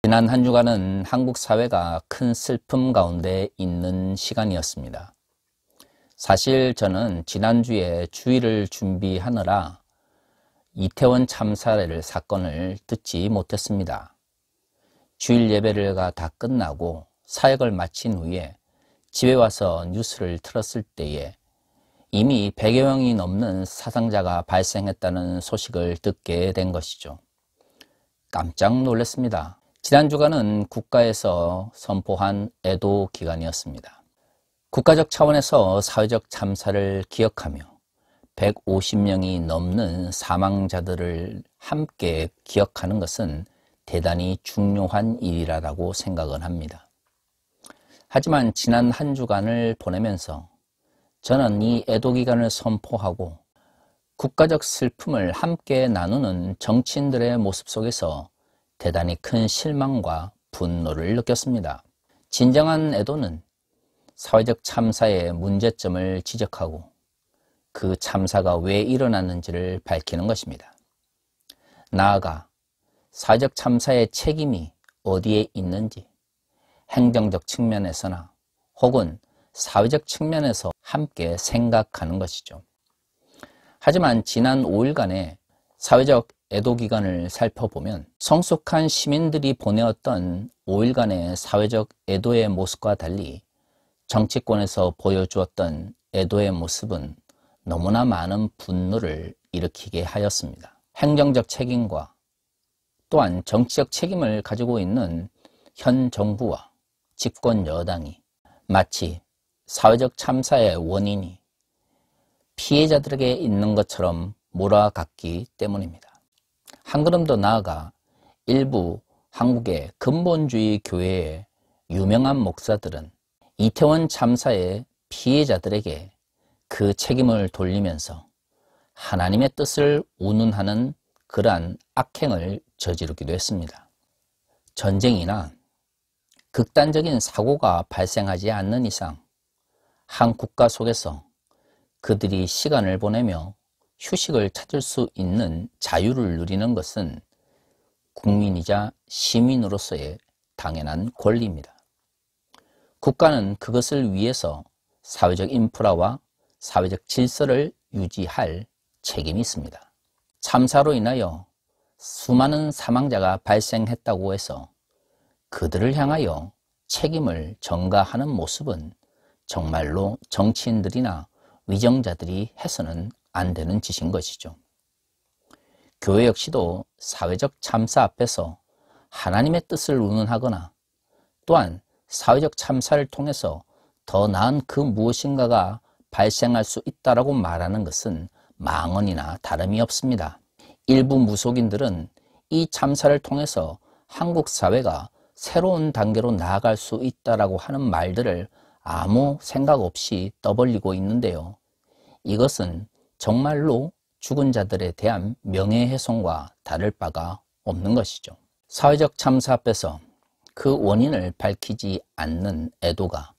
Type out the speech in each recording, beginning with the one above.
지난 한 주간은 한국 사회가 큰 슬픔 가운데 있는 시간이었습니다. 사실 저는 지난주에 주일을 준비하느라 이태원 참사 사건을 듣지 못했습니다. 주일 예배가 다 끝나고 사역을 마친 후에 집에 와서 뉴스를 틀었을 때에 이미 100여 명이 넘는 사상자가 발생했다는 소식을 듣게 된 것이죠. 깜짝 놀랐습니다. 지난 주간은 국가에서 선포한 애도 기간이었습니다. 국가적 차원에서 사회적 참사를 기억하며 150명이 넘는 사망자들을 함께 기억하는 것은 대단히 중요한 일이라고 생각을 합니다. 하지만 지난 한 주간을 보내면서 저는 이 애도 기간을 선포하고 국가적 슬픔을 함께 나누는 정치인들의 모습 속에서 대단히 큰 실망과 분노를 느꼈습니다. 진정한 애도는 사회적 참사의 문제점을 지적하고 그 참사가 왜 일어났는지를 밝히는 것입니다. 나아가 사회적 참사의 책임이 어디에 있는지 행정적 측면에서나 혹은 사회적 측면에서 함께 생각하는 것이죠. 하지만 지난 5일간의 사회적 애도 기간을 살펴보면 성숙한 시민들이 보내었던 5일간의 사회적 애도의 모습과 달리 정치권에서 보여주었던 애도의 모습은 너무나 많은 분노를 일으키게 하였습니다. 행정적 책임과 또한 정치적 책임을 가지고 있는 현 정부와 집권 여당이 마치 사회적 참사의 원인이 피해자들에게 있는 것처럼 몰아갔기 때문입니다. 한 걸음 더 나아가 일부 한국의 근본주의 교회의 유명한 목사들은 이태원 참사의 피해자들에게 그 책임을 돌리면서 하나님의 뜻을 운운하는 그러한 악행을 저지르기도 했습니다. 전쟁이나 극단적인 사고가 발생하지 않는 이상 한 국가 속에서 그들이 시간을 보내며 휴식을 찾을 수 있는 자유를 누리는 것은 국민이자 시민으로서의 당연한 권리입니다. 국가는 그것을 위해서 사회적 인프라와 사회적 질서를 유지할 책임이 있습니다. 참사로 인하여 수많은 사망자가 발생했다고 해서 그들을 향하여 책임을 전가하는 모습은 정말로 정치인들이나 위정자들이 해서는 안 되는 짓인 것이죠. 교회 역시도 사회적 참사 앞에서 하나님의 뜻을 운운하거나 또한 사회적 참사를 통해서 더 나은 그 무엇인가가 발생할 수 있다라고 말하는 것은 망언이나 다름이 없습니다. 일부 무속인들은 이 참사를 통해서 한국 사회가 새로운 단계로 나아갈 수 있다라고 하는 말들을 아무 생각 없이 떠벌리고 있는데요. 이것은 정말로 죽은 자들에 대한 명예훼손과 다를 바가 없는 것이죠. 사회적 참사 앞에서 그 원인을 밝히지 않는 애도가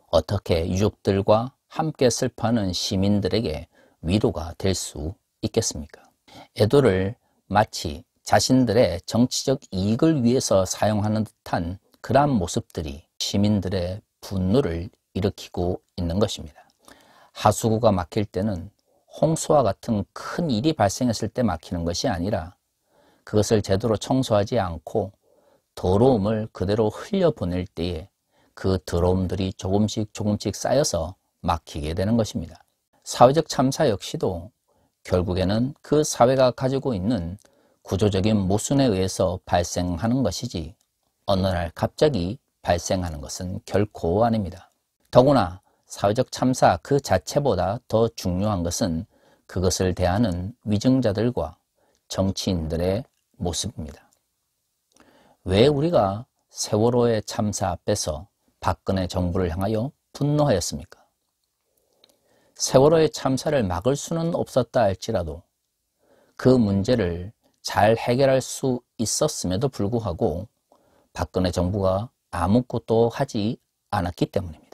어떻게 유족들과 함께 슬퍼하는 시민들에게 위로가 될 수 있겠습니까? 애도를 마치 자신들의 정치적 이익을 위해서 사용하는 듯한 그러한 모습들이 시민들의 분노를 일으키고 있는 것입니다. 하수구가 막힐 때는 홍수와 같은 큰 일이 발생했을 때 막히는 것이 아니라 그것을 제대로 청소하지 않고 더러움을 그대로 흘려보낼 때에 그 더러움들이 조금씩 쌓여서 막히게 되는 것입니다. 사회적 참사 역시도 결국에는 그 사회가 가지고 있는 구조적인 모순에 의해서 발생하는 것이지 어느 날 갑자기 발생하는 것은 결코 아닙니다. 더구나 사회적 참사 그 자체보다 더 중요한 것은 그것을 대하는 위정자들과 정치인들의 모습입니다. 왜 우리가 세월호의 참사 앞에서 박근혜 정부를 향하여 분노하였습니까? 세월호의 참사를 막을 수는 없었다 할지라도 그 문제를 잘 해결할 수 있었음에도 불구하고 박근혜 정부가 아무것도 하지 않았기 때문입니다.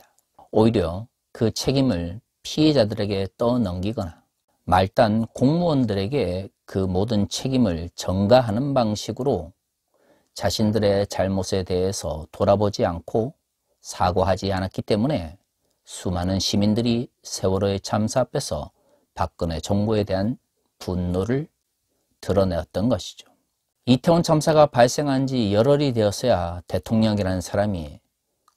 오히려 그 책임을 피해자들에게 떠넘기거나 말단 공무원들에게 그 모든 책임을 전가하는 방식으로 자신들의 잘못에 대해서 돌아보지 않고 사과하지 않았기 때문에 수많은 시민들이 세월호의 참사 앞에서 박근혜 정부에 대한 분노를 드러내었던 것이죠. 이태원 참사가 발생한 지 열흘이 되었어야 대통령이라는 사람이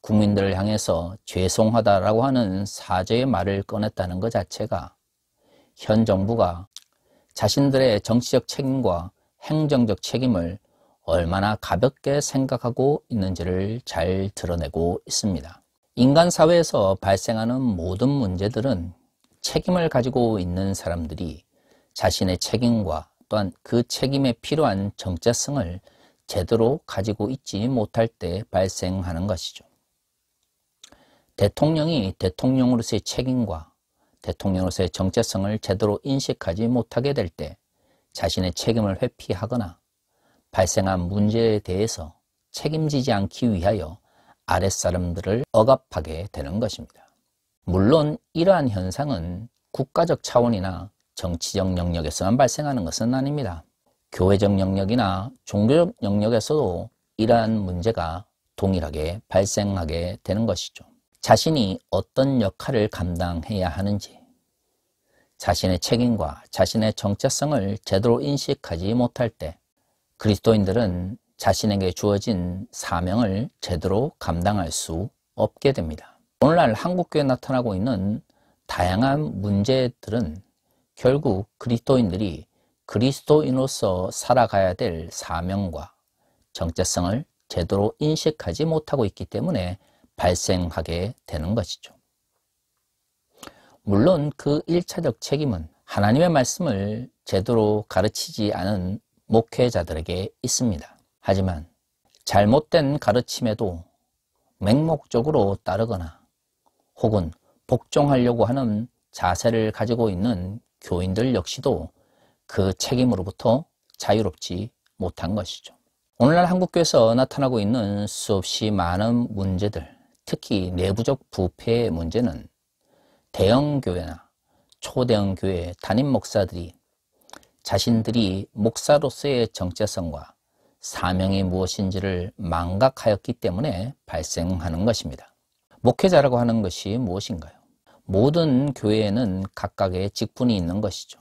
국민들을 향해서 죄송하다라고 하는 사죄의 말을 꺼냈다는 것 자체가 현 정부가 자신들의 정치적 책임과 행정적 책임을 얼마나 가볍게 생각하고 있는지를 잘 드러내고 있습니다. 인간 사회에서 발생하는 모든 문제들은 책임을 가지고 있는 사람들이 자신의 책임과 또한 그 책임에 필요한 정체성을 제대로 가지고 있지 못할 때 발생하는 것이죠. 대통령이 대통령으로서의 책임과 대통령으로서의 정체성을 제대로 인식하지 못하게 될 때 자신의 책임을 회피하거나 발생한 문제에 대해서 책임지지 않기 위하여 아랫사람들을 억압하게 되는 것입니다. 물론 이러한 현상은 국가적 차원이나 정치적 영역에서만 발생하는 것은 아닙니다. 교회적 영역이나 종교적 영역에서도 이러한 문제가 동일하게 발생하게 되는 것이죠. 자신이 어떤 역할을 감당해야 하는지, 자신의 책임과 자신의 정체성을 제대로 인식하지 못할 때 그리스도인들은 자신에게 주어진 사명을 제대로 감당할 수 없게 됩니다. 오늘날 한국교회에 나타나고 있는 다양한 문제들은 결국 그리스도인들이 그리스도인으로서 살아가야 될 사명과 정체성을 제대로 인식하지 못하고 있기 때문에 발생하게 되는 것이죠. 물론 그 1차적 책임은 하나님의 말씀을 제대로 가르치지 않은 목회자들에게 있습니다. 하지만 잘못된 가르침에도 맹목적으로 따르거나 혹은 복종하려고 하는 자세를 가지고 있는 교인들 역시도 그 책임으로부터 자유롭지 못한 것이죠. 오늘날 한국교회에서 나타나고 있는 수없이 많은 문제들, 특히 내부적 부패의 문제는 대형 교회나 초대형 교회 담임 목사들이 자신들이 목사로서의 정체성과 사명이 무엇인지를 망각하였기 때문에 발생하는 것입니다. 목회자라고 하는 것이 무엇인가요? 모든 교회에는 각각의 직분이 있는 것이죠.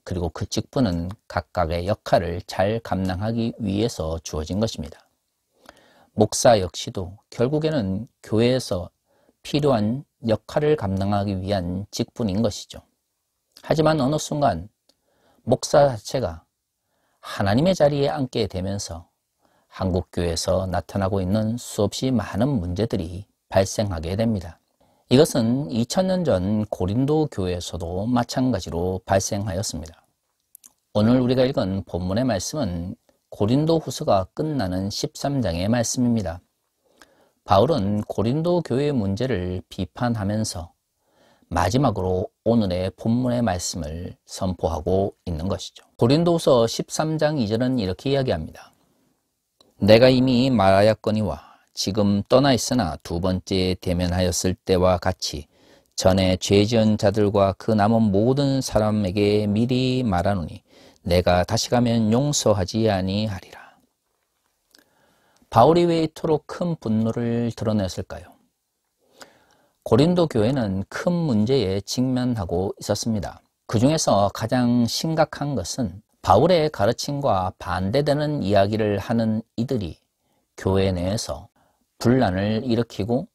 그리고 그 직분은 각각의 역할을 잘 감당하기 위해서 주어진 것입니다. 목사 역시도 결국에는 교회에서 필요한 역할을 감당하기 위한 직분인 것이죠. 하지만 어느 순간 목사 자체가 하나님의 자리에 앉게 되면서 한국교회에서 나타나고 있는 수없이 많은 문제들이 발생하게 됩니다. 이것은 2000년 전 고린도 교회에서도 마찬가지로 발생하였습니다. 오늘 우리가 읽은 본문의 말씀은 고린도 후서가 끝나는 13장의 말씀입니다. 바울은 고린도 교회의 문제를 비판하면서 마지막으로 오늘의 본문의 말씀을 선포하고 있는 것이죠. 고린도후서 13장 2절은 이렇게 이야기합니다. 내가 이미 말하였거니와 지금 떠나 있으나 두 번째 대면하였을 때와 같이 전에 죄 지은 자들과 그 남은 모든 사람에게 미리 말하노니 내가 다시 가면 용서하지 아니하리라. 바울이 왜 이토록 큰 분노를 드러냈을까요? 고린도 교회는 큰 문제에 직면하고 있었습니다. 그 중에서 가장 심각한 것은 바울의 가르침과 반대되는 이야기를 하는 이들이 교회 내에서 분란을 일으키고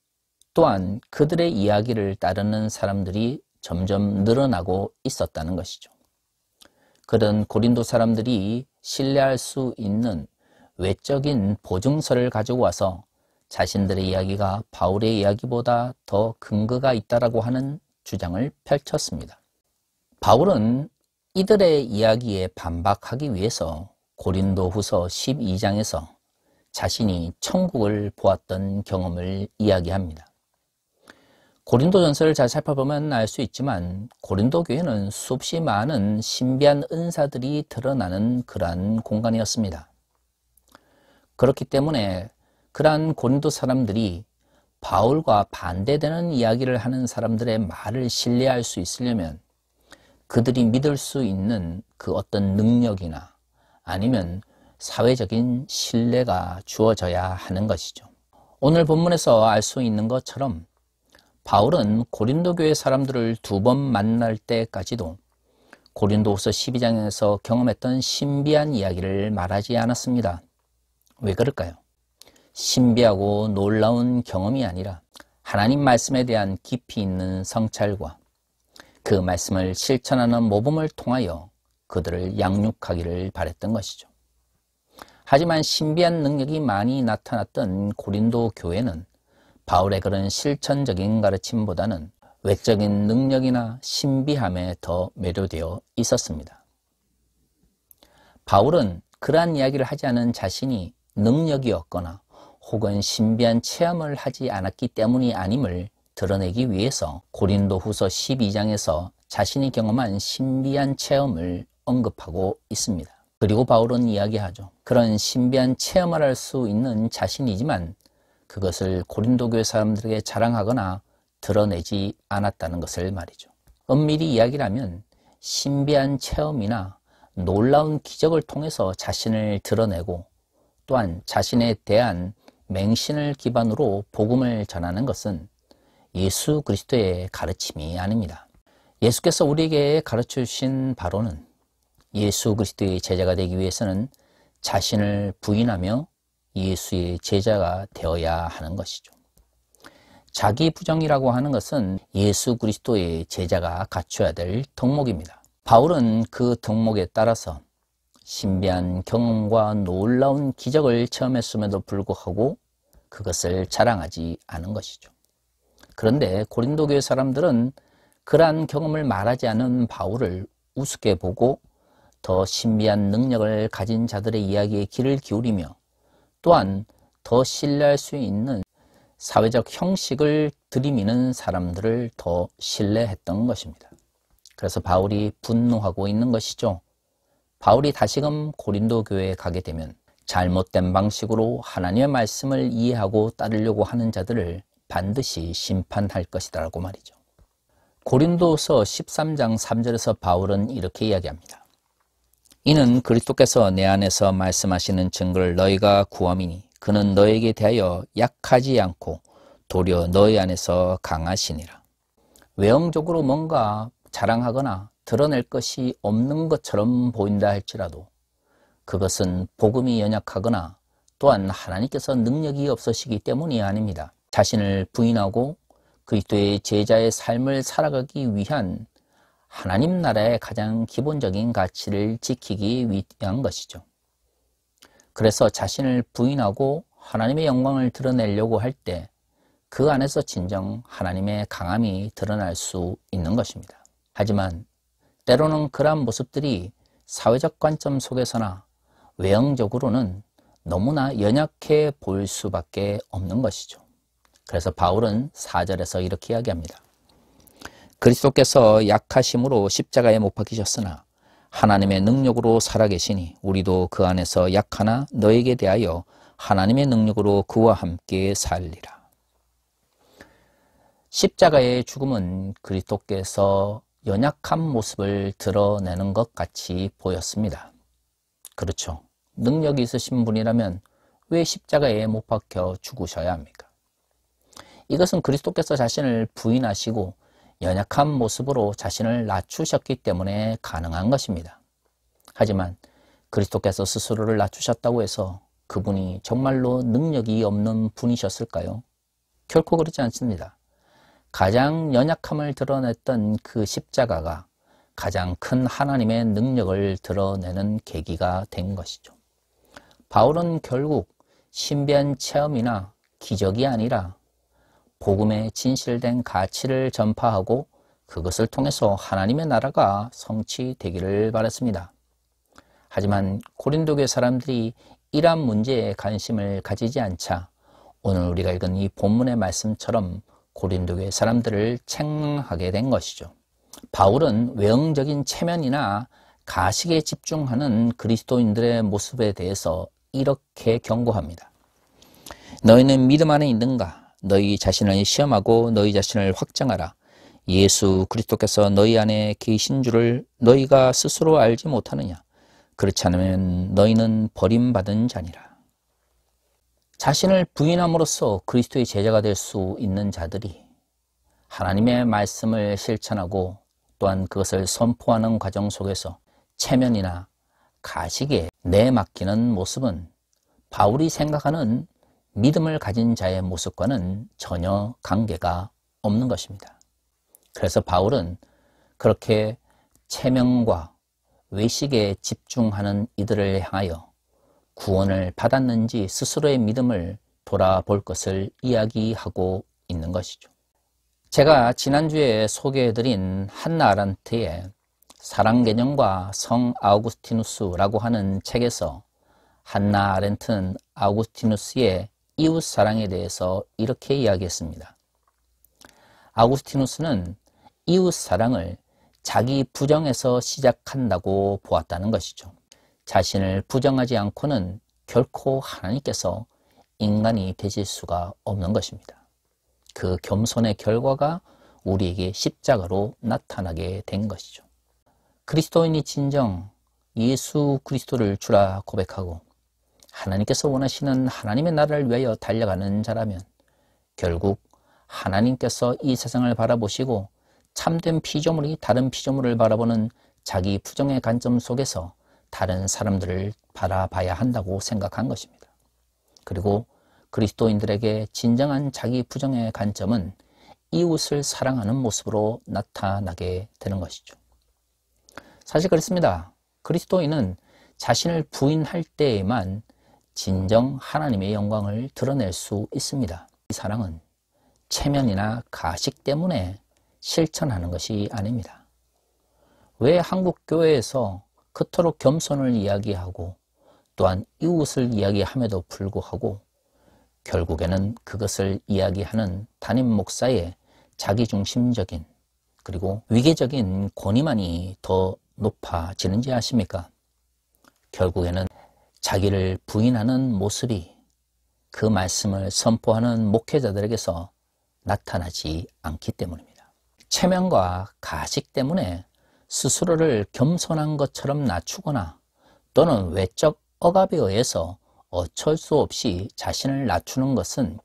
또한 그들의 이야기를 따르는 사람들이 점점 늘어나고 있었다는 것이죠. 그런 고린도 사람들이 신뢰할 수 있는 외적인 보증서를 가지고 와서 자신들의 이야기가 바울의 이야기보다 더 근거가 있다라고 하는 주장을 펼쳤습니다. 바울은 이들의 이야기에 반박하기 위해서 고린도후서 12장에서 자신이 천국을 보았던 경험을 이야기합니다. 고린도전서를 잘 살펴보면 알 수 있지만 고린도 교회는 수없이 많은 신비한 은사들이 드러나는 그러한 공간이었습니다. 그렇기 때문에 그러한 고린도 사람들이 바울과 반대되는 이야기를 하는 사람들의 말을 신뢰할 수 있으려면 그들이 믿을 수 있는 그 어떤 능력이나 아니면 사회적인 신뢰가 주어져야 하는 것이죠. 오늘 본문에서 알 수 있는 것처럼 바울은 고린도 교회 사람들을 2번 만날 때까지도 고린도후서 12장에서 경험했던 신비한 이야기를 말하지 않았습니다. 왜 그럴까요? 신비하고 놀라운 경험이 아니라 하나님 말씀에 대한 깊이 있는 성찰과 그 말씀을 실천하는 모범을 통하여 그들을 양육하기를 바랬던 것이죠. 하지만 신비한 능력이 많이 나타났던 고린도 교회는 바울의 그런 실천적인 가르침보다는 외적인 능력이나 신비함에 더 매료되어 있었습니다. 바울은 그러한 이야기를 하지 않은 자신이 능력이 없거나 혹은 신비한 체험을 하지 않았기 때문이 아님을 드러내기 위해서 고린도후서 12장에서 자신이 경험한 신비한 체험을 언급하고 있습니다. 그리고 바울은 이야기하죠. 그런 신비한 체험을 할 수 있는 자신이지만 그것을 고린도 교회 사람들에게 자랑하거나 드러내지 않았다는 것을 말이죠. 엄밀히 이야기를 하면 신비한 체험이나 놀라운 기적을 통해서 자신을 드러내고 또한 자신에 대한 맹신을 기반으로 복음을 전하는 것은 예수 그리스도의 가르침이 아닙니다. 예수께서 우리에게 가르쳐 주신 바로는 예수 그리스도의 제자가 되기 위해서는 자신을 부인하며 예수의 제자가 되어야 하는 것이죠. 자기 부정이라고 하는 것은 예수 그리스도의 제자가 갖춰야 될 덕목입니다. 바울은 그 덕목에 따라서 신비한 경험과 놀라운 기적을 체험했음에도 불구하고 그것을 자랑하지 않은 것이죠. 그런데 고린도 교회 사람들은 그러한 경험을 말하지 않은 바울을 우습게 보고 더 신비한 능력을 가진 자들의 이야기에 귀를 기울이며 또한 더 신뢰할 수 있는 사회적 형식을 들이미는 사람들을 더 신뢰했던 것입니다. 그래서 바울이 분노하고 있는 것이죠. 바울이 다시금 고린도 교회에 가게 되면 잘못된 방식으로 하나님의 말씀을 이해하고 따르려고 하는 자들을 반드시 심판할 것이다 라고 말이죠. 고린도서 13장 3절에서 바울은 이렇게 이야기합니다. 이는 그리스도께서 내 안에서 말씀하시는 증거를 너희가 구함이니 그는 너에게 대하여 약하지 않고 도리어 너희 안에서 강하시니라. 외형적으로 뭔가 자랑하거나 드러낼 것이 없는 것처럼 보인다 할지라도 그것은 복음이 연약하거나 또한 하나님께서 능력이 없으시기 때문이 아닙니다. 자신을 부인하고 그리스도의 제자의 삶을 살아가기 위한 하나님 나라의 가장 기본적인 가치를 지키기 위한 것이죠. 그래서 자신을 부인하고 하나님의 영광을 드러내려고 할 때 그 안에서 진정 하나님의 강함이 드러날 수 있는 것입니다. 하지만 때로는 그러한 모습들이 사회적 관점 속에서나 외형적으로는 너무나 연약해 보일 수밖에 없는 것이죠. 그래서 바울은 4절에서 이렇게 이야기합니다. 그리스도께서 약하심으로 십자가에 못 박히셨으나 하나님의 능력으로 살아계시니 우리도 그 안에서 약하나 너에게 대하여 하나님의 능력으로 그와 함께 살리라. 십자가의 죽음은 그리스도께서 연약한 모습을 드러내는 것 같이 보였습니다. 그렇죠. 능력이 있으신 분이라면 왜 십자가에 못 박혀 죽으셔야 합니까? 이것은 그리스도께서 자신을 부인하시고 연약한 모습으로 자신을 낮추셨기 때문에 가능한 것입니다. 하지만 그리스도께서 스스로를 낮추셨다고 해서 그분이 정말로 능력이 없는 분이셨을까요? 결코 그렇지 않습니다. 가장 연약함을 드러냈던 그 십자가가 가장 큰 하나님의 능력을 드러내는 계기가 된 것이죠. 바울은 결국 신비한 체험이나 기적이 아니라 복음의 진실된 가치를 전파하고 그것을 통해서 하나님의 나라가 성취되기를 바랐습니다. 하지만 고린도교회 사람들이 이러한 문제에 관심을 가지지 않자 오늘 우리가 읽은 이 본문의 말씀처럼 고린도교회 사람들을 책망하게 된 것이죠. 바울은 외형적인 체면이나 가식에 집중하는 그리스도인들의 모습에 대해서 이렇게 경고합니다. 너희는 믿음 안에 있는가? 너희 자신을 시험하고 너희 자신을 확정하라. 예수 그리스도께서 너희 안에 계신 줄을 너희가 스스로 알지 못하느냐? 그렇지 않으면 너희는 버림받은 자니라. 자신을 부인함으로써 그리스도의 제자가 될 수 있는 자들이 하나님의 말씀을 실천하고 또한 그것을 선포하는 과정 속에서 체면이나 가식에 내맡기는 모습은 바울이 생각하는 믿음을 가진 자의 모습과는 전혀 관계가 없는 것입니다. 그래서 바울은 그렇게 체면과 외식에 집중하는 이들을 향하여 구원을 받았는지 스스로의 믿음을 돌아볼 것을 이야기하고 있는 것이죠. 제가 지난주에 소개해드린 한나 아렌트의 사랑개념과 성 아우구스티누스라고 하는 책에서 한나 아렌트는 아우구스티누스의 이웃사랑에 대해서 이렇게 이야기했습니다. 아우구스티누스는 이웃사랑을 자기 부정에서 시작한다고 보았다는 것이죠. 자신을 부정하지 않고는 결코 하나님께서 인간이 되실 수가 없는 것입니다. 그 겸손의 결과가 우리에게 십자가로 나타나게 된 것이죠. 그리스도인이 진정 예수 그리스도를 주라 고백하고 하나님께서 원하시는 하나님의 나라를 위하여 달려가는 자라면 결국 하나님께서 이 세상을 바라보시고 참된 피조물이 다른 피조물을 바라보는 자기 부정의 관점 속에서 다른 사람들을 바라봐야 한다고 생각한 것입니다. 그리고 그리스도인들에게 진정한 자기 부정의 관점은 이웃을 사랑하는 모습으로 나타나게 되는 것이죠. 사실 그렇습니다. 그리스도인은 자신을 부인할 때에만 진정 하나님의 영광을 드러낼 수 있습니다. 이 사랑은 체면이나 가식 때문에 실천하는 것이 아닙니다. 왜 한국 교회에서 그토록 겸손을 이야기하고 또한 이웃을 이야기함에도 불구하고 결국에는 그것을 이야기하는 담임 목사의 자기중심적인 그리고 위계적인 권위만이 더 높아지는지 아십니까? 결국에는 자기를 부인하는 모습이 그 말씀을 선포하는 목회자들에게서 나타나지 않기 때문입니다. 체면과 가식 때문에 스스로를 겸손한 것처럼 낮추거나 또는 외적 억압에 의해서 어쩔 수 없이 자신을 낮추는 것은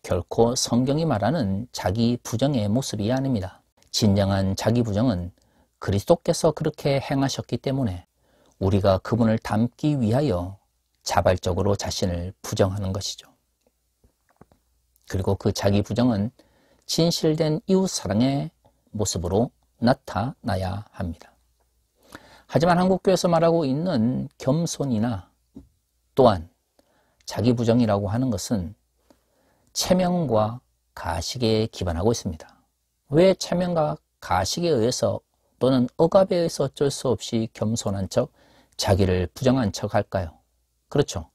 결코 성경이 말하는 자기 부정의 모습이 아닙니다. 진정한 자기 부정은 그리스도께서 그렇게 행하셨기 때문에 우리가 그분을 닮기 위하여 자발적으로 자신을 부정하는 것이죠. 그리고 그 자기 부정은 진실된 이웃사랑의 모습으로 나타나야 합니다. 하지만 한국교회에서 말하고 있는 겸손이나 또한 자기 부정이라고 하는 것은 체면과 가식에 기반하고 있습니다. 왜 체면과 가식에 의해서 또는 억압에 의해서 어쩔 수 없이 겸손한 척, 자기를 부정한 척 할까요? 그렇죠.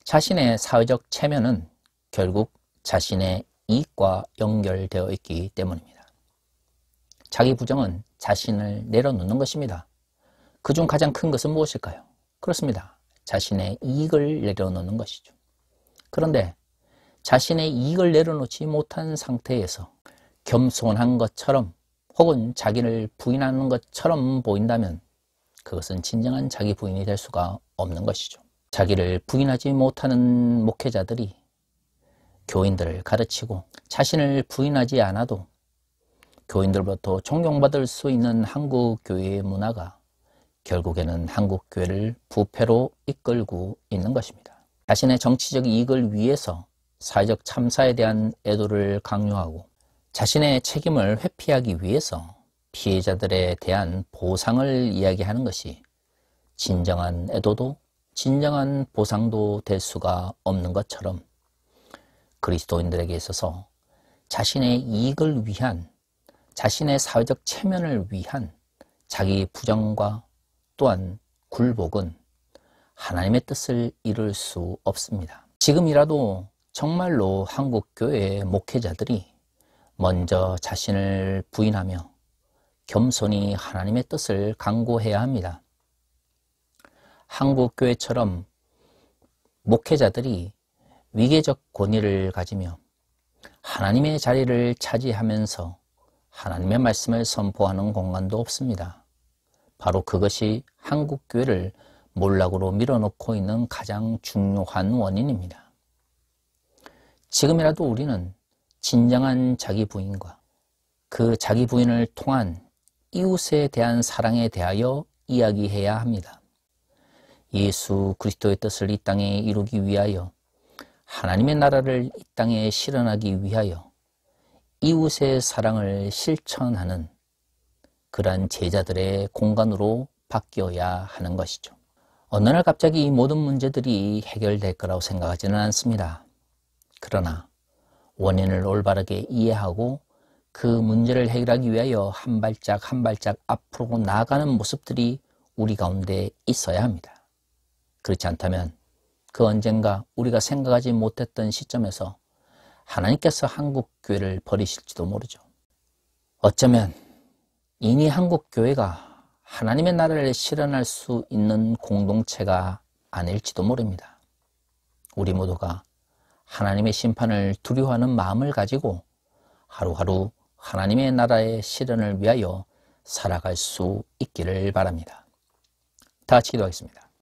자신의 사회적 체면은 결국 자신의 이익과 연결되어 있기 때문입니다. 자기 부정은 자신을 내려놓는 것입니다. 그중 가장 큰 것은 무엇일까요? 그렇습니다. 자신의 이익을 내려놓는 것이죠. 그런데 자신의 이익을 내려놓지 못한 상태에서 겸손한 것처럼 혹은 자기를 부인하는 것처럼 보인다면 그것은 진정한 자기 부인이 될 수가 없는 것이죠. 자기를 부인하지 못하는 목회자들이 교인들을 가르치고 자신을 부인하지 않아도 교인들로부터 존경받을 수 있는 한국 교회의 문화가 결국에는 한국 교회를 부패로 이끌고 있는 것입니다. 자신의 정치적 이익을 위해서 사회적 참사에 대한 애도를 강요하고 자신의 책임을 회피하기 위해서 피해자들에 대한 보상을 이야기하는 것이 진정한 애도도 진정한 보상도 될 수가 없는 것처럼 그리스도인들에게 있어서 자신의 이익을 위한 자신의 사회적 체면을 위한 자기 부정과 또한 굴복은 하나님의 뜻을 이룰 수 없습니다. 지금이라도 정말로 한국교회의 목회자들이 먼저 자신을 부인하며 겸손히 하나님의 뜻을 강구해야 합니다. 한국교회처럼 목회자들이 위계적 권위를 가지며 하나님의 자리를 차지하면서 하나님의 말씀을 선포하는 공간도 없습니다. 바로 그것이 한국교회를 몰락으로 밀어넣고 있는 가장 중요한 원인입니다. 지금이라도 우리는 진정한 자기 부인과 그 자기 부인을 통한 이웃에 대한 사랑에 대하여 이야기해야 합니다. 예수 그리스도의 뜻을 이 땅에 이루기 위하여, 하나님의 나라를 이 땅에 실현하기 위하여 이웃의 사랑을 실천하는 그러한 제자들의 공간으로 바뀌어야 하는 것이죠. 어느 날 갑자기 이 모든 문제들이 해결될 거라고 생각하지는 않습니다. 그러나 원인을 올바르게 이해하고 그 문제를 해결하기 위하여 한 발짝 한 발짝 앞으로 나아가는 모습들이 우리 가운데 있어야 합니다. 그렇지 않다면 그 언젠가 우리가 생각하지 못했던 시점에서 하나님께서 한국교회를 버리실지도 모르죠. 어쩌면 이미 한국교회가 하나님의 나라를 실현할 수 있는 공동체가 아닐지도 모릅니다. 우리 모두가 하나님의 심판을 두려워하는 마음을 가지고 하루하루 하나님의 나라의 실현을 위하여 살아갈 수 있기를 바랍니다. 다 같이 기도하겠습니다.